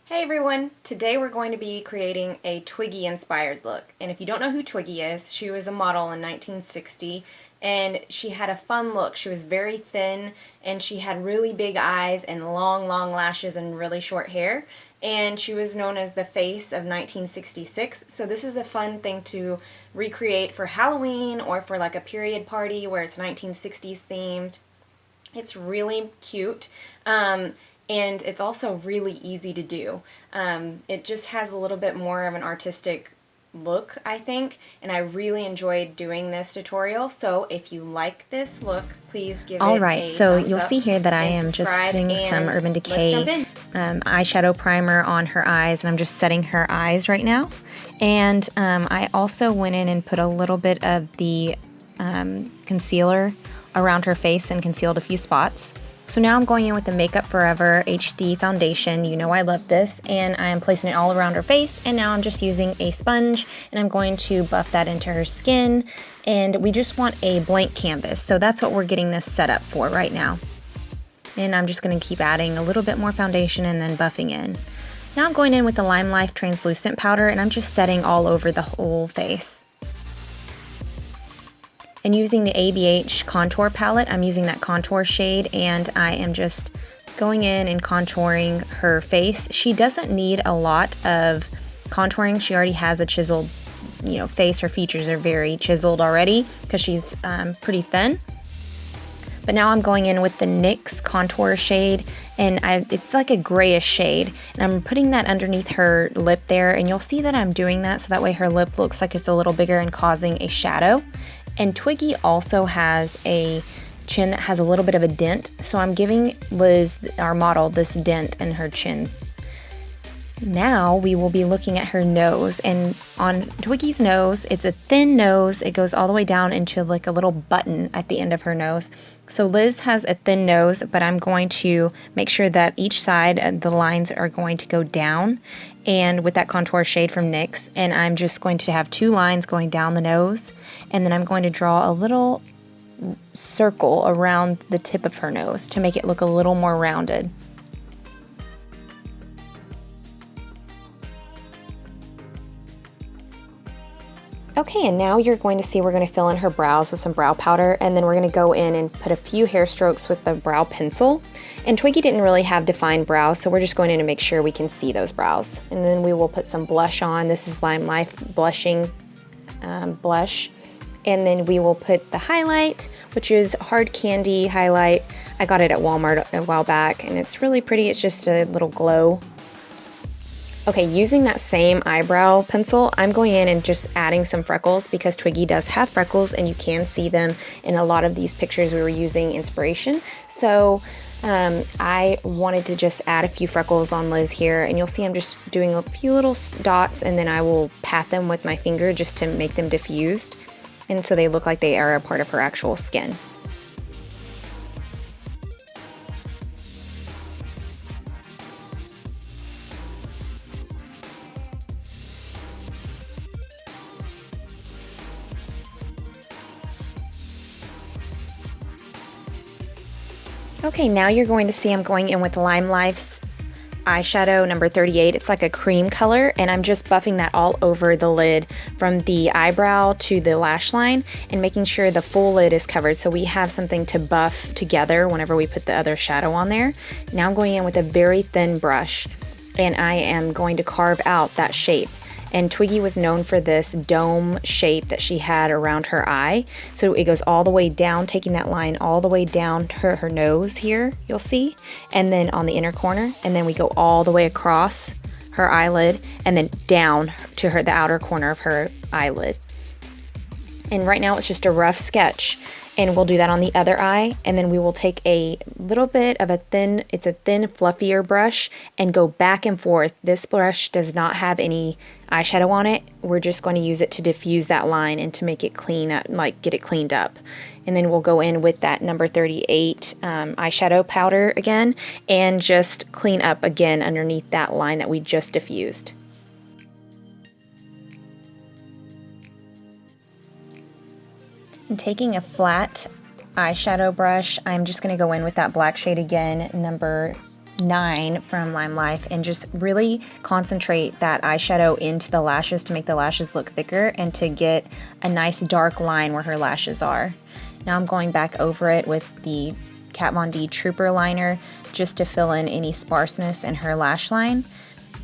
Hey everyone! Today we're going to be creating a Twiggy inspired look. And if you don't know who Twiggy is, she was a model in 1960 and she had a fun look. She was very thin and she had really big eyes and long lashes and really short hair. And she was known as the face of 1966. So this is a fun thing to recreate for Halloween or for like a period party where it's 1960s themed. It's really cute. And it's also really easy to do. It just has a little bit more of an artistic look, I think, and I really enjoyed doing this tutorial. So if you like this look, please give it a thumbs up. Alright, so you'll see here that I am just putting some Urban Decay eyeshadow primer on her eyes, and I'm just setting her eyes right now. And I also went in and put a little bit of the concealer around her face and concealed a few spots. So now I'm going in with the Makeup Forever HD foundation. You know I love this, and I am placing it all around her face, and now I'm just using a sponge and I'm going to buff that into her skin. And we just want a blank canvas, so that's what we're getting this set up for right now. And I'm just going to keep adding a little bit more foundation and then buffing in. Now I'm going in with the LimeLife translucent powder, and I'm just setting all over the whole face. And using the ABH contour palette, I'm using that contour shade, and I am just going in and contouring her face. She doesn't need a lot of contouring. She already has a chiseled, face. Her features are very chiseled already because she's pretty thin. But now I'm going in with the NYX contour shade, and it's like a grayish shade. And I'm putting that underneath her lip there, and you'll see that I'm doing that so that way her lip looks like it's a little bigger and causing a shadow. And Twiggy also has a chin that has a little bit of a dent, so I'm giving Liz, our model, this dent in her chin. Now we will be looking at her nose, and on Twiggy's nose, it's a thin nose. It goes all the way down into like a little button at the end of her nose. So Liz has a thin nose, but I'm going to make sure that each side the lines are going to go down, and with that contour shade from NYX, and I'm just going to have two lines going down the nose, and then I'm going to draw a little circle around the tip of her nose to make it look a little more rounded. Okay, and now you're going to see we're going to fill in her brows with some brow powder, and then we're going to go in and put a few hair strokes with the brow pencil. And Twiggy didn't really have defined brows, so we're just going in to make sure we can see those brows. And then we will put some blush on. This is LimeLife blushing blush. And then we will put the highlight, which is HardCandy highlight. I got it at Walmart a while back, and it's really pretty. It's just a little glow. Okay, using that same eyebrow pencil, I'm going in and just adding some freckles because Twiggy does have freckles, and you can see them in a lot of these pictures we were using inspiration. So I wanted to just add a few freckles on Liz here, and you'll see I'm just doing a few little dots, and then I will pat them with my finger just to make them diffused, and so they look like they are a part of her actual skin. Okay, now you're going to see I'm going in with LimeLife's eyeshadow number 38. It's like a cream color, and I'm just buffing that all over the lid from the eyebrow to the lash line and making sure the full lid is covered so we have something to buff together whenever we put the other shadow on there. Now I'm going in with a very thin brush, and I am going to carve out that shape. And Twiggy was known for this dome shape that she had around her eye. So it goes all the way down, taking that line all the way down to her nose here, you'll see. And then on the inner corner, and then we go all the way across her eyelid and then down to the outer corner of her eyelid. And right now it's just a rough sketch. And we'll do that on the other eye, and then we will take a little bit of it's a thin, fluffier brush, and go back and forth. This brush does not have any eyeshadow on it. We're just going to use it to diffuse that line and to make it clean up, like get it cleaned up. And then we'll go in with that number 38 eyeshadow powder again, and just clean up again underneath that line that we just diffused. And taking a flat eyeshadow brush, I'm just going to go in with that black shade again, number 9 from LimeLife and just really concentrate that eyeshadow into the lashes to make the lashes look thicker and to get a nice dark line where her lashes are. Now I'm going back over it with the KatvonD Trooper liner just to fill in any sparseness in her lash line.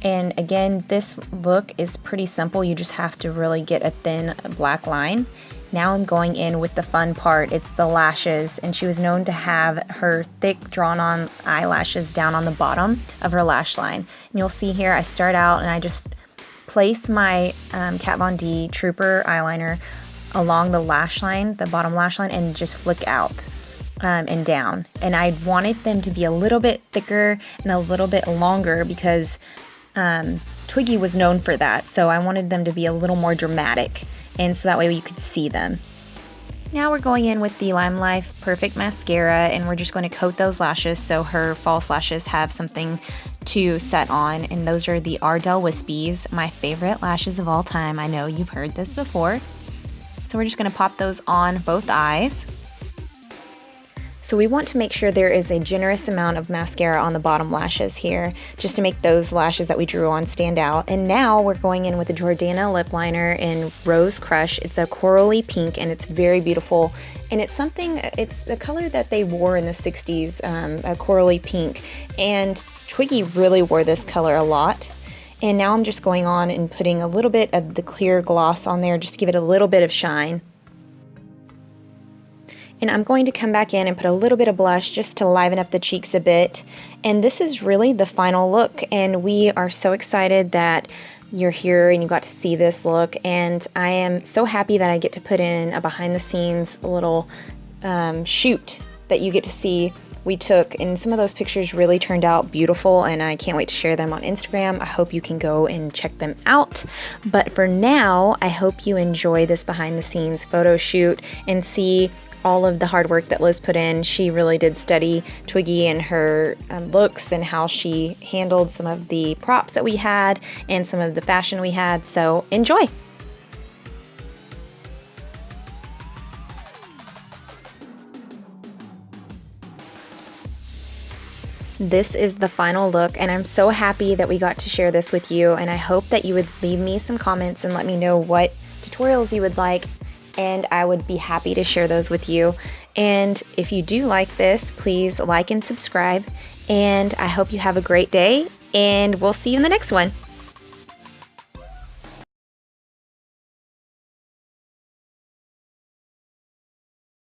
And again, this look is pretty simple. You just have to really get a thin black line. Now I'm going in with the fun part. It's the lashes, and she was known to have her thick drawn on eyelashes down on the bottom of her lash line. And you'll see here I start out and I just place my KatvonD Trooper eyeliner along the lash line, the bottom lash line, and just flick out and down. And I wanted them to be a little bit thicker and a little bit longer because Twiggy was known for that. So I wanted them to be a little more dramatic, and so that way you could see them. Now we're going in with the LimeLife Perfect Mascara, and we're just going to coat those lashes so her false lashes have something to set on. And those are the Ardell Wispies, my favorite lashes of all time. I know you've heard this before. So we're just going to pop those on both eyes. So we want to make sure there is a generous amount of mascara on the bottom lashes here, just to make those lashes that we drew on stand out. And now we're going in with the Jordana lip liner in Rose Crush. It's a corally pink and it's very beautiful. And it's the color that they wore in the 60s, a corally pink. And Twiggy really wore this color a lot. And now I'm just going on and putting a little bit of the clear gloss on there just to give it a little bit of shine. And I'm going to come back in and put a little bit of blush just to liven up the cheeks a bit. And this is really the final look, and we are so excited that you're here and you got to see this look. And I am so happy that I get to put in a behind the scenes little shoot that you get to see we took, and some of those pictures really turned out beautiful, and I can't wait to share them on Instagram. I hope you can go and check them out. But for now, I hope you enjoy this behind the scenes photo shoot and see all of the hard work that Liz put in. She really did study Twiggy and her looks and how she handled some of the props that we had and some of the fashion we had. So enjoy! This is the final look, and I'm so happy that we got to share this with you, and I hope that you would leave me some comments and let me know what tutorials you would like, and I would be happy to share those with you. And if you do like this, please like and subscribe, and I hope you have a great day, and we'll see you in the next one.